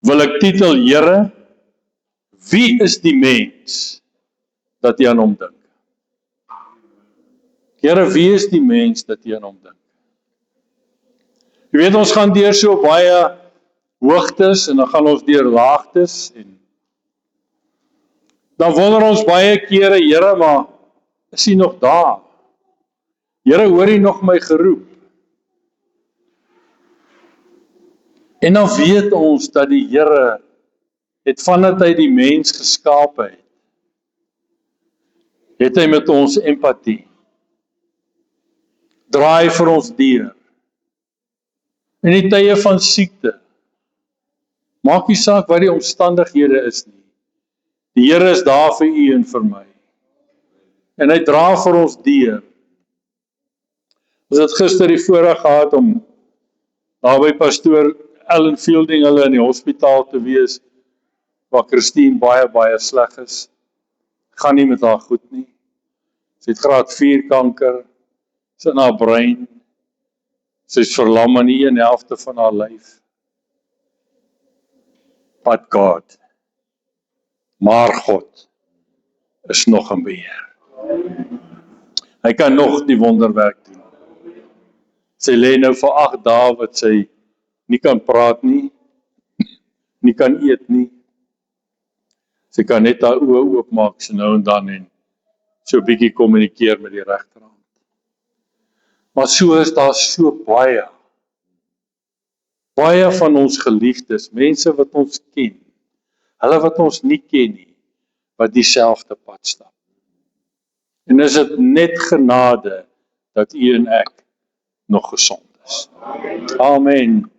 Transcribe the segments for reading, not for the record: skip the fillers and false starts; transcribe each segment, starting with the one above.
wil ek titel, Here, wie is die mens dat jy aan hom dink? Here, wie is die mens dat jy aan hom dink? Jy weet, ons gaan deur so baie hoogtes en dan gaan ons deur laagtes en dan wonder ons baie kere, Here, maar is hy nog daar? Here, hoor hy nog my geroep? En dan weet ons dat die Here het vandat hy die mens geskape het hy met ons empatie. Draai vir ons deur. In die tye van siekte, maak nie saak wat die omstandighede is nie. Die Here is daar vir u en vir my. En hy dra vir ons deur. Ons het gister die voorreg gehad om daar by pastoor Ellen Fielding hulle in die hospitaal te wees, waar Christine baie sleg is. Gaan nie met haar goed nie. Sy het graad 4 kanker, sy in haar brein, sy is verlam aan die 1/2 van haar lyf. But God, maar God, is nog in beheer. Hy kan nog die wonderwerk doen. Sy lê nou vir 8 dae wat sy nie kan praat nie, nie kan eet nie. Sy kan net haar oë oopmaak so nou en dan en so 'n bietjie kommunikeer met die regterhand. Maar so is daar so baie van ons geliefdes, mense wat ons ken, hulle wat ons nie ken nie, wat dieselfde pad stap. En is dit net genade dat u en ek nog gesond is. Amen.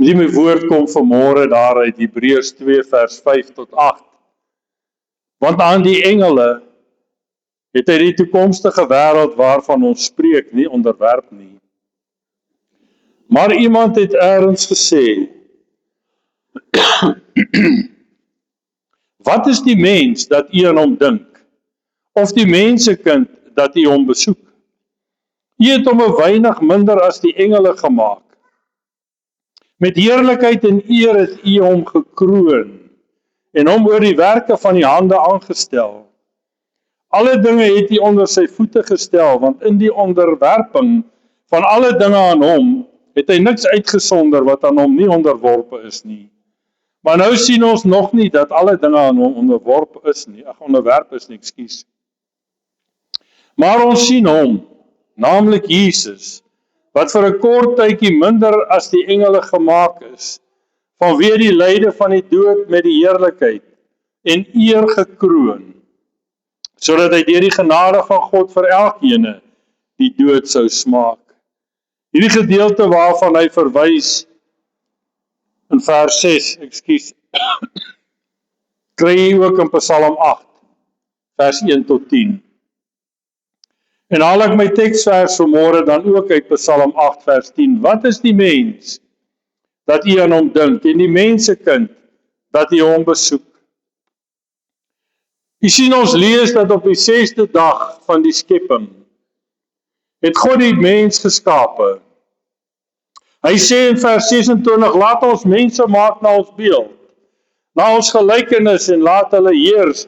Die my woord kom vanmôre daar uit Hebreërs 2 vers 5 tot 8. Want aan die engele het hy die toekomstige wêreld waarvan ons spreek nie onderwerp nie. Maar iemand het eers gesê, wat is die mens dat u aan hom dink? Of die mensekind dat u hom besoek? U het hom 'n weinig minder as die engele gemaak. Met heerlikheid en eer het u hom gekroon en hom oor die werke van die hande aangestel. Alle dinge het u onder sy voete gestel, want in die onderwerping van alle dinge aan hom het hy niks uitgesonder wat aan hom nie onderworpe is nie. Maar nou sien ons nog nie dat alle dinge aan hom onderwerp is nie, ekskuus. Maar ons sien hom, naamlik Jesus, wat vir 'n kort tydjie minder as die engele gemaak is, vanweë die lyde van die dood met die heerlikheid en eer gekroon, sodat hy deur die genade van God vir elkeen die dood sou smaak. Hierdie gedeelte waarvan hy verwys in vers 6, kry jy ook in Psalm 8, vers 1 tot 10. En haal ek my teksvers vanmôre dan ook uit Psalm 8 vers 10. Wat is die mens dat u aan hom dink en die mensekind dat u hom besoek? U sien, ons lees dat op die 6de dag van die skepping het God die mens geskape. Hy sê in vers 26, laat ons mense maak na ons beeld, na ons gelykenis en laat hulle heers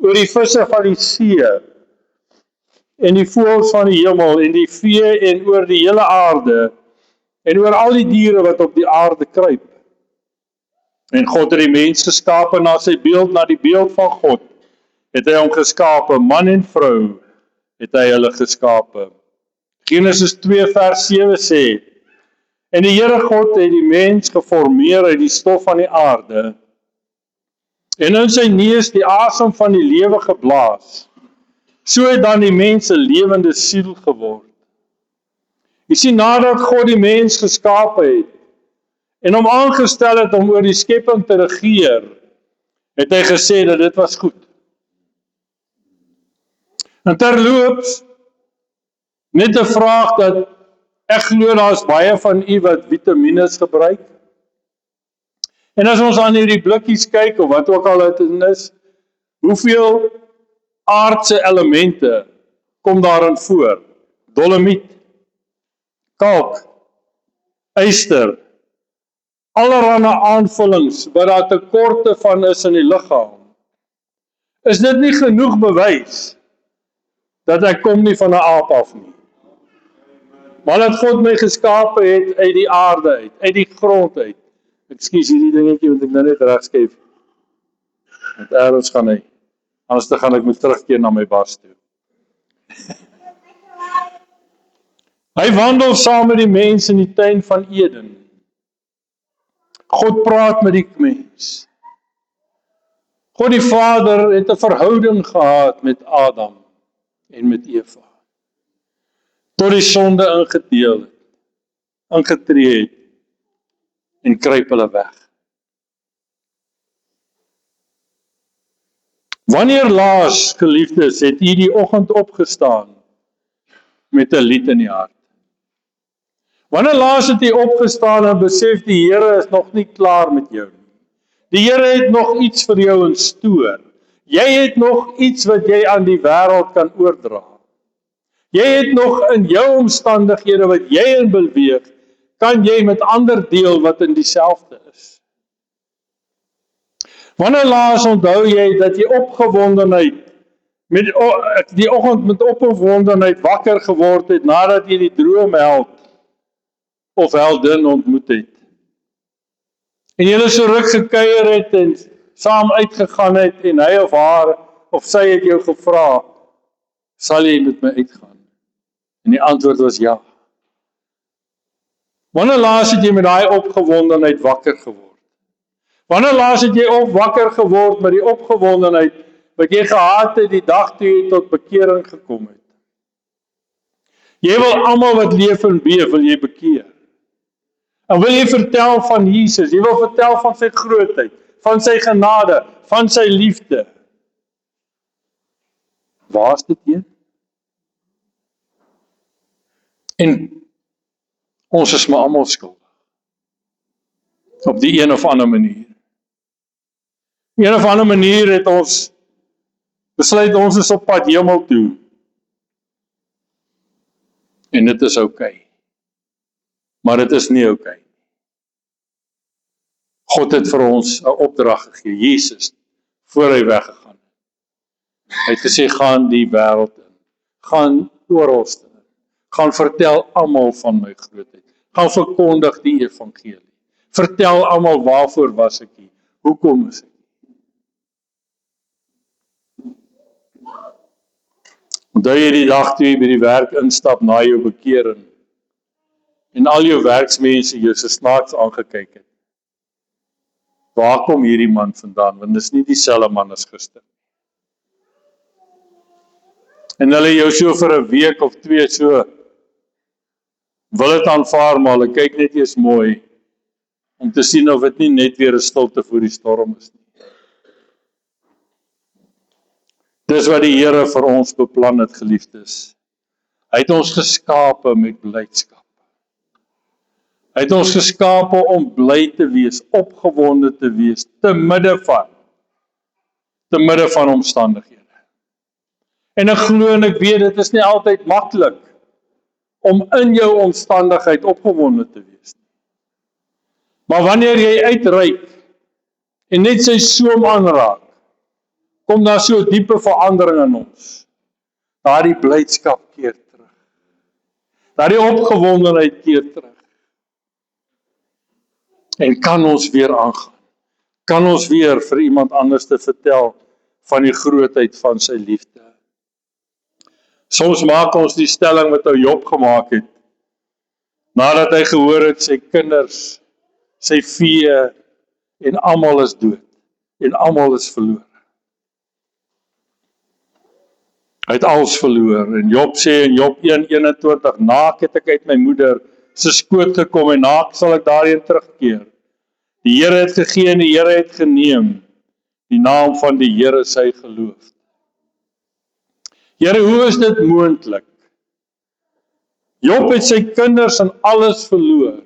oor die visse van die see en die voëls van die hemel en die vee en oor die hele aarde en oor al die diere wat op die aarde kruip. En God het die mens geskape na sy beeld, na die beeld van God het hy hom geskape, man en vrou het hy hulle geskape. Genesis 2 vers 7 sê, en die Here God het die mens geformeer uit die stof van die aarde en in sy neus die asem van die lewe geblaas. So het dan die mens 'n lewende siel geword. Jy sien, nadat God die mens geskape het en hom aangestel het om oor die skepping te regeer, het hy gesê dat dit was goed. En terloops, net 'n vraag dat ek glo daar's baie van u wat vitamiene gebruik. En as ons aan hierdie blikkies kyk of wat ook al dit is, hoeveel aardse elemente kom daarin voor? Dolomiet, kalk, yster, allerhande aanvullings wat daar tekorte van is in die liggaam, is dit nie genoeg bewys dat ek kom nie van 'n aap af nie. Maar dat God my geskape het uit die aarde uit die grond uit. Ekskuus hierdie dingetjie want ek nou net regskryf. Want ergens gaan hy. Anders dan gaan ek moet terugkeer na my bas toe. Hy wandel saam met die mens in die tuin van Eden. God praat met die mens. God die Vader het 'n verhouding gehad met Adam en met Eva. Tot die sonde ingetree het en kruip hulle weg. Wanneer laas, geliefdes, het u die oggend opgestaan met 'n lied in die hart? Wanneer laas het u opgestaan en besef die Here is nog nie klaar met jou nie? Die Here het nog iets vir jou in stoor. Jy het nog iets wat jy aan die wêreld kan oordra. Jy het nog in jou omstandighede wat jy in beweeg, kan jy met ander deel wat in dieselfde is. Wanneer laas onthou jy dat jy opgewondenheid, die oggend met opgewondenheid wakker geword het, nadat jy die droomheld of heldin ontmoet het. En jy so ruk gekuier het en saam uitgegaan het en hy of haar of sy het jou gevra, sal jy met my uitgaan? En die antwoord was ja. Wanneer laas het jy met daai opgewondenheid wakker geword? Wanneer laas het jy wakker geword met die opgewondenheid wat jy gehad het die dag toe jy tot bekering gekom het? Jy wil almal wat leef en beef, wil jy bekeer. En wil jy vertel van Jesus, jy wil vertel van sy grootheid, van sy genade, van sy liefde. Waar is dit een? En ons is maar almal skuldig. Op die een of ander manier. Een of ander manier het ons besluit ons is op pad hemel toe. En dit is oukei. Maar dit is nie oukei. God het vir ons 'n opdrag gegee, Jesus, voor hy weggegaan. Hy het gesê, gaan die wêreld in. Gaan oralste in. Gaan vertel almal van my grootheid. Gaan verkondig die evangelie. Vertel almal waarvoor was ek hier. Hoekom is ek hier? Onthou jy die dag toe jy by die werk instap na jou bekering en al jou werksmense jou so snaaks aangekyk het. Waar kom hierdie man vandaan? Want dis nie dieselfde man as gister. En hulle jou so vir 'n week of 2 so wil dit aanvaar, maar hulle kyk net eers mooi om te sien of dit nie net weer 'n stilte voor die storm is nie. Dis wat die Here vir ons beplan het, geliefdes. Hy het ons geskape met blydskap. Hy het ons geskape om bly te wees, opgewonde te wees, te midde van omstandighede. En ek glo en ek weet, dit is nie altyd maklik om in jou omstandigheid opgewonde te wees. Maar wanneer jy uitreik en net sy soem aanraak, kom daar so 'n diepe verandering in ons. Daardie blydskap keer terug. Daardie opgewondenheid keer terug. En kan ons weer aangaan. Kan ons weer vir iemand anders te vertel van die grootheid van sy liefde. Soms maak ons die stelling wat ou Job gemaak het, nadat hy gehoor het sy kinders, sy vee en almal is dood en almal is verloor. Hy het alles verloor en Job sê in Job 1:21, naak het ek uit my moeder se skoot gekom en naak sal ek daarheen terugkeer. Die Here het gegee en die Here het geneem, die naam van die Here sy geloof. Here, hoe is dit moontlik? Job het sy kinders en alles verloor.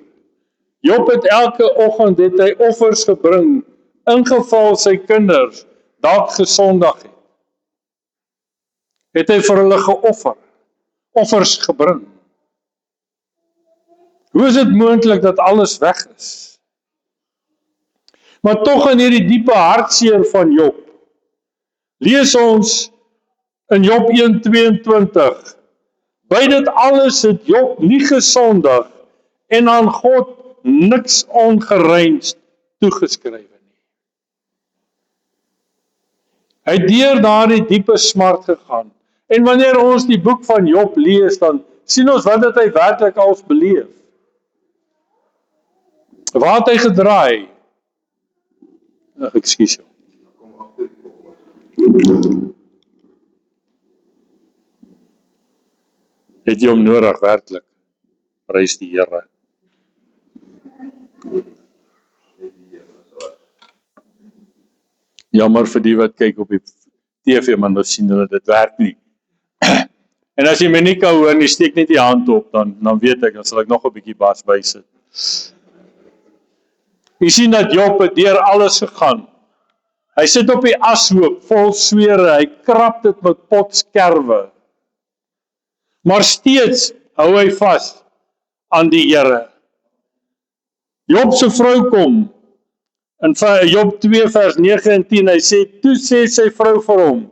Job het elke oggend het hy offers gebring, ingeval sy kinders dalk gesondig het. Het hy vir hulle geoffer, offers gebring. Hoe is dit moontlik dat alles weg is? Maar tog in hierdie diepe hartseer van Job, lees ons in Job 1:22, by dit alles het Job nie gesondig en aan God niks ongereins toegeskrywe nie. Hy het deur daardie diepe smart gegaan. En wanneer ons die boek van Job lees, dan sien ons wat het hy werklik als beleef. Waar het hy gedraai? Ekskuus jou. Het jy hom nodig, werklik? Prys die Here. Jammer vir die wat kyk op die TV, maar nou sien hulle dit werk nie. En as jy my nie kan hoor nie, steek net die hand op, dan weet ek, dan sal ek nog 'n bietjie bas bysit. Jy sien dat Job het deur alles gegaan. Hy sit op die ashoop, vol swere, hy krap dit met potskerwe. Maar steeds hou hy vas aan die Here. Job se vrou kom, in Job 2 vers 9 en 10, hy sê, toe sê sy vrou vir hom,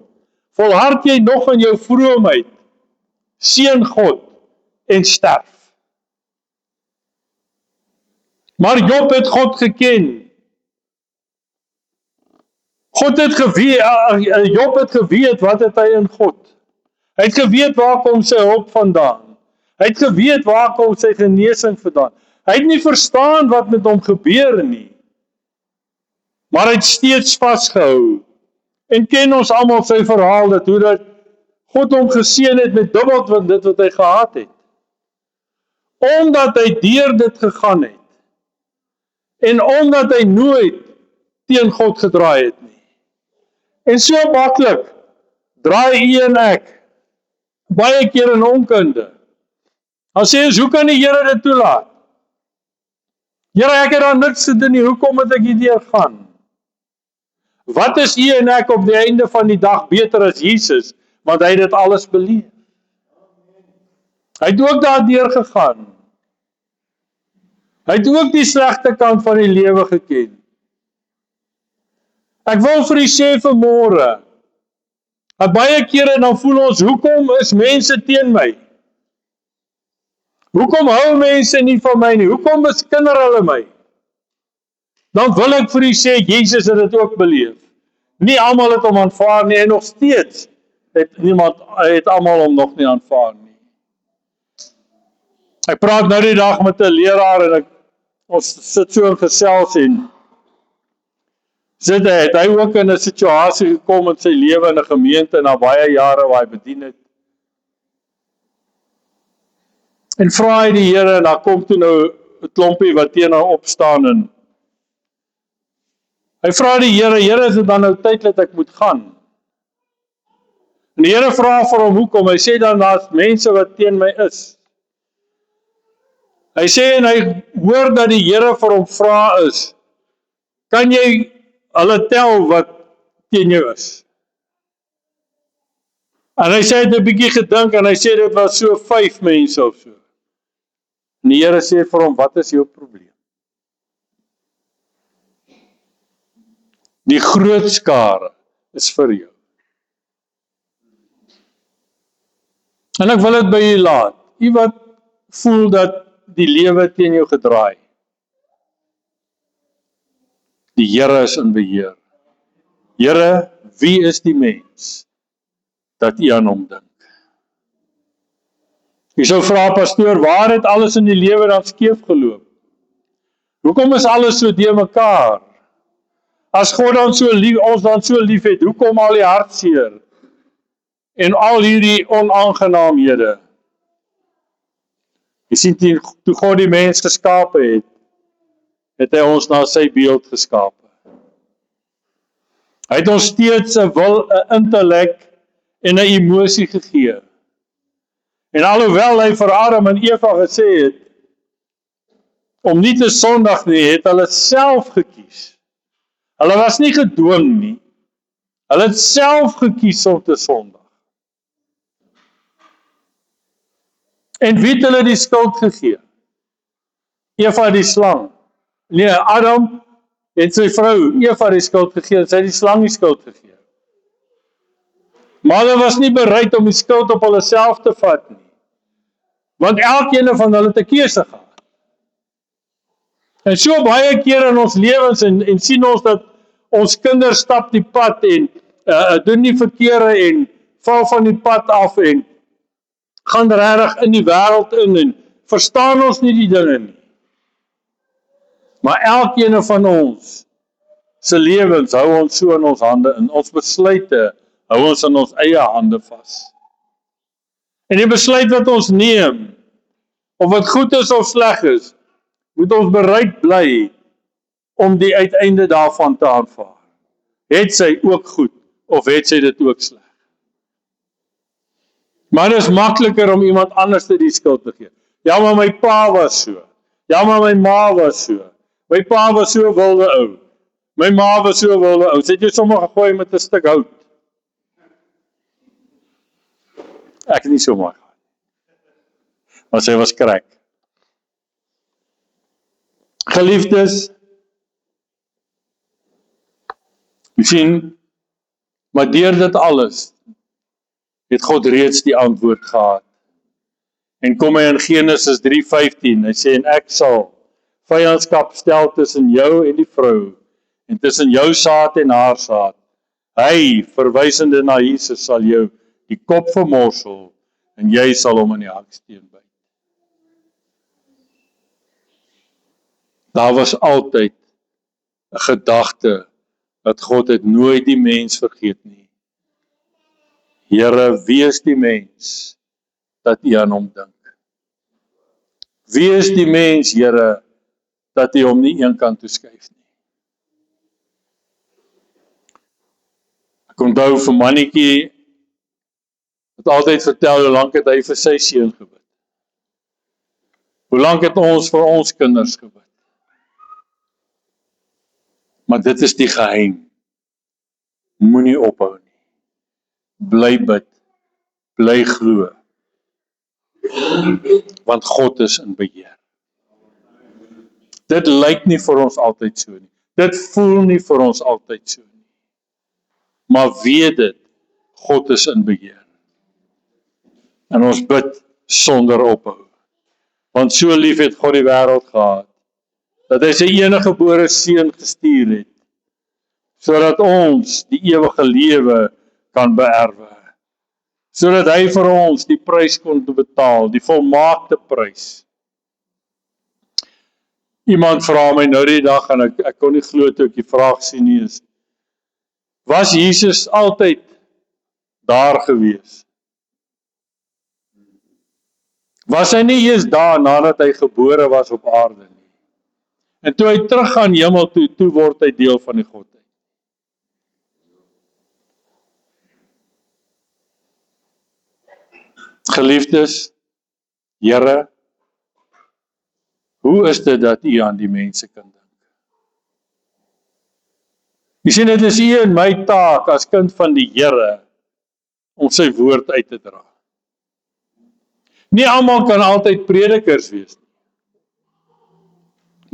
volhard jy nog in jou vroomheid, seën God en sterf. Maar Job het God geken. Job het geweet wat het hy in God. Hy het geweet waar kom sy hulp vandaan. Hy het geweet waar kom sy genesing vandaan. Hy het nie verstaan wat met hom gebeur nie. Maar hy het steeds vasgehou. En ken ons almal sy verhaal, hoe dat God hom geseën het met dubbel van dit wat hy gehad het. Omdat hy deur dit gegaan het. En omdat hy nooit teen God gedraai het nie. En so maklik draai u en ek baie keer in onkunde. Dan sê ons, hoe kan die Here dit toelaat? Here, ek het daar niks gedoen nie, hoekom moet ek hierdeur gaan? Wat is u en ek op die einde van die dag beter as Jesus, want hy het dit alles beleef? Hy het ook daardeur gegaan. Hy het ook die slegte kant van die lewe geken. Ek wil vir u sê vanmôre, dat baie kere dan voel ons, hoekom is mense teen my? Hoekom hou mense nie van my nie? Hoekom beskinder hulle my? Dan wil ek vir u sê, Jesus het dit ook beleef. Nie almal het hom aanvaar nie, en nog steeds het almal hom nog nie aanvaar nie. Ek praat nou die dag met 'n leraar, en ons sit so in gesels en het hy ook in 'n situasie gekom in sy lewe in 'n gemeente na baie jare waar hy bedien het. En vra hy die Here, en daar kom toe nou 'n klompie wat teen hom opstaan, en hy vra die Here, Here, is dit dan nou tyd dat ek moet gaan? En die Here vra vir hom hoekom, hy sê dan, daar's mense wat teen my is. Hy sê, en hy hoor dat die Here vir hom vra is, kan jy hulle tel wat teen jou is? En hy sê, hy het 'n bietjie gedink, en hy sê, dit was so 5 mense of so. En die Here sê vir hom, wat is jou probleem? Die groot skare is vir jou. En ek wil dit by u laat. U wat voel dat die lewe teen jou gedraai. Die Here is in beheer. Here, wie is die mens dat u aan hom dink? U sou vra, pastoor, waar het alles in die lewe dan skeef geloop? Hoekom is alles so deur mekaar? As God dan ons dan so lief het, hoekom al die hartseer en al hierdie onaangenaamhede? Jy sien, toe God die mens geskape het, het hy ons na sy beeld geskape. Hy het ons steeds 'n wil, 'n intellek en 'n emosie gegee. En alhoewel hy vir Adam en Eva gesê het, om nie te sondig nie, het hulle self gekies. Hulle was nie gedwing nie. Hulle het self gekies om te sondig. En wie het hulle die skuld gegee? Eva die slang. Nee, Adam het sy vrou Eva die skuld gegee, en sy het die slang die skuld gegee. Maar hulle was nie bereid om die skuld op hulle self te vat nie. Want elkeen van hulle het 'n keuse gehad. En so baie keer in ons lewens en sien ons dat ons kinders stap die pad en doen die verkeerde en val van die pad af en gaan regtig in die wêreld in en verstaan ons nie die dinge nie. Maar elkeen van ons se lewens hou ons so in ons hande, in ons besluite hou ons in ons eie hande vas. En die besluit wat ons neem, of wat goed is of sleg is, moet ons bereid bly om die uiteinde daarvan te aanvaar. Het sy ook goed, of het sy dit ook sleg? Maar dit is makliker om iemand anders die skuld te gee. Ja, maar my pa was so. Ja, maar my ma was so. My pa was so wilde ou. My ma was so wilde ou. Sy het jou sommer gegooi met 'n stuk hout. Ek het nie so maar gehad. Maar sy was krek. Geliefdes, u sien, maar deur dit alles het God reeds die antwoord gehad. En kom hy in Genesis 3:15, hy sê, en ek sal vyandskap stel tussen jou en die vrou, en tussen jou saad en haar saad. Hy, verwysende na Jesus, sal jou die kop vermorsel, en jy sal hom in die haksteen byt. Daar was altyd 'n gedagte dat God het nooit die mens vergeet nie. Here, wees die mens dat U aan hom dink. Wees die mens, Here, dat U hom nie een kant toe skuif nie. Ek onthou vir mannetjie het altyd vertel hoe lank het hy vir sy seun gebid. Hoe lank het ons vir ons kinders gebid? Maar dit is die geheim. Moenie ophou nie. Bly bid. Bly glo. Want God is in beheer. Dit lyk nie vir ons altyd so nie. Dit voel nie vir ons altyd so nie. Maar weet dit, God is in beheer. En ons bid sonder ophou. Want so lief het God die wêreld gehad, dat hy sy enige gebore seun gestuur het, sodat ons die ewige lewe kan beerwe. Sodat hy vir ons die prys kon betaal, die volmaakte prys. Iemand vra my nou die dag, en ek kon nie glo toe ek die vraag sien nie, is, was Jesus altyd daar gewees? Was hy nie eers daar nadat hy gebore was op aarde nie? En toe hy teruggaan hemel toe word hy deel van die Godheid. Geliefdes, Here, hoe is dit dat U aan die mense kan dink? U sien, dit is U en my taak as kind van die Here om sy woord uit te dra. Nie almal kan altyd predikers wees nie.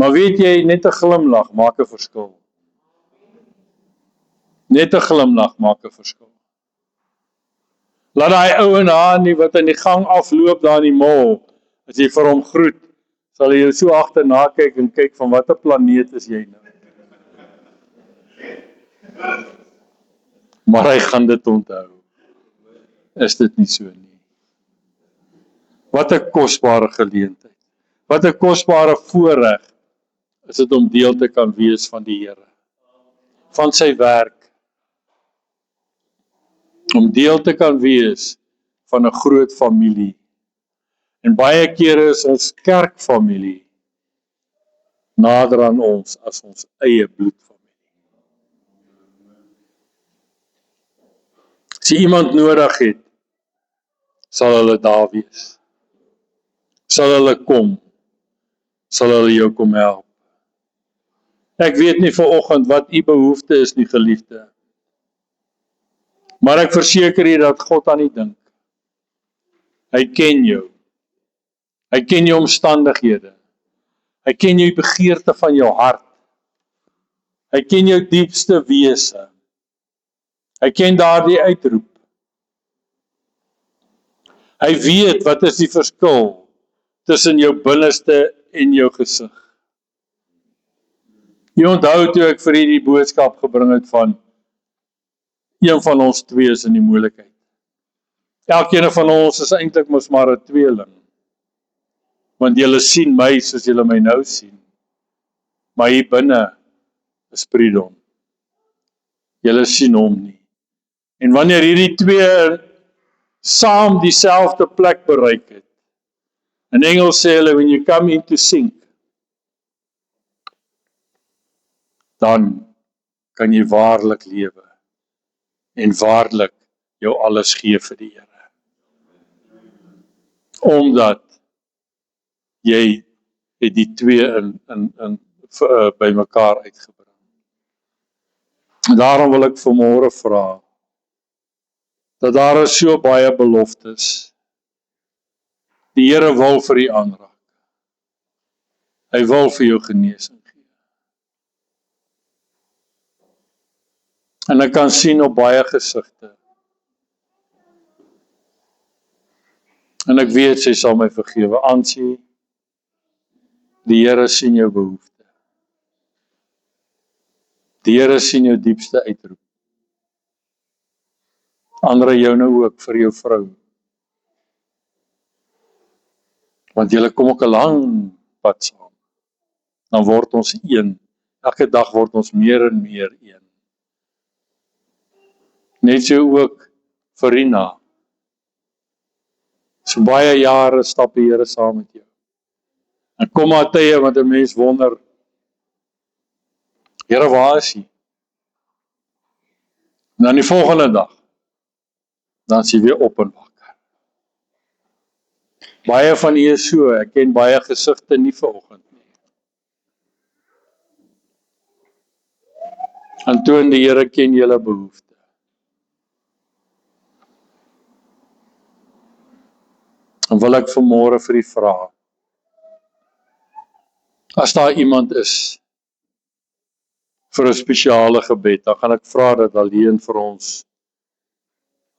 Maar weet jy, net 'n glimlag maak 'n verskil. Net 'n glimlag maak 'n verskil. Laat daai ou en haar nie wat in die gang afloop daar in die mall, as jy vir hom groet, sal hy jou so agterna kyk en kyk van watter planeet is jy nou. Maar hy gaan dit onthou. Is dit nie so nie? Wat 'n kosbare geleentheid. Wat 'n kosbare voorreg is dit om deel te kan wees van die Here. Van sy werk. Om deel te kan wees van 'n groot familie. En baie kere is ons kerkfamilie nader aan ons as ons eie bloedfamilie. As jy iemand nodig het, sal hulle daar wees. Sal hulle kom, sal hulle jou kom help. Ek weet nie vanoggend wat u behoefte is nie, geliefde. Maar ek verseker u dat God aan u dink. Hy ken jou. Hy ken jou omstandighede. Hy ken jou begeerte van jou hart. Hy ken jou diepste wese. Hy ken daardie uitroep. Hy weet wat is die verskil tussen jou binneste en jou gesig. Jy onthou toe ek vir hierdie boodskap gebring het van een van ons twee is in die moeilikheid. Elkeen van ons is eintlik mos maar 'n tweeling. Want julle sien my soos julle my nou sien. Maar hier binne is Pridon. Julle sien hom nie. En wanneer hierdie twee saam dieselfde plek bereik het, in Engels sê hulle, when you come into sync, dan kan jy waarlik lewe en waarlik jou alles gee vir die Here. Omdat jy het die twee by mekaar uitgebring. Daarom wil ek vanmôre vra dat daar is so baie beloftes. Die Here wil vir u aanraak. Hy wil vir jou genesing gee. En ek kan sien op baie gesigte. En ek weet sy sal my vergewe. Ansie, die Here sien jou behoefte. Die Here sien jou diepste uitroep. Andre, jou nou ook vir jou vrou. Want julle kom ook 'n lang pad saam. Dan word ons een. Elke dag word ons meer en meer een. Net so ook vir Rina. So baie jare stap die Here saam met jou. En kom maar tye want 'n mens wonder, Here, waar is hy? En dan die volgende dag, dan is hy weer op en wakker. Baie van u is so, ek ken baie gesigte nie vanoggend nie. En toon die Here ken julle behoefte. En wil ek vanmôre vir u vra, as daar iemand is vir 'n spesiale gebed, dan gaan ek vra dat alleen vir ons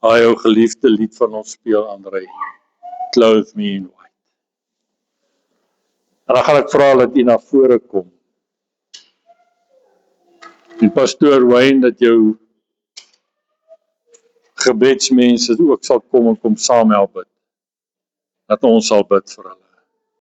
jou geliefde lied van ons speel, André, Clothe Me in White. En dan gaan ek vra dat u na vore kom. En pastoor Wayne, dat jou gebedsmense ook sal kom en kom saam help bid. Dat ons sal bid vir hulle.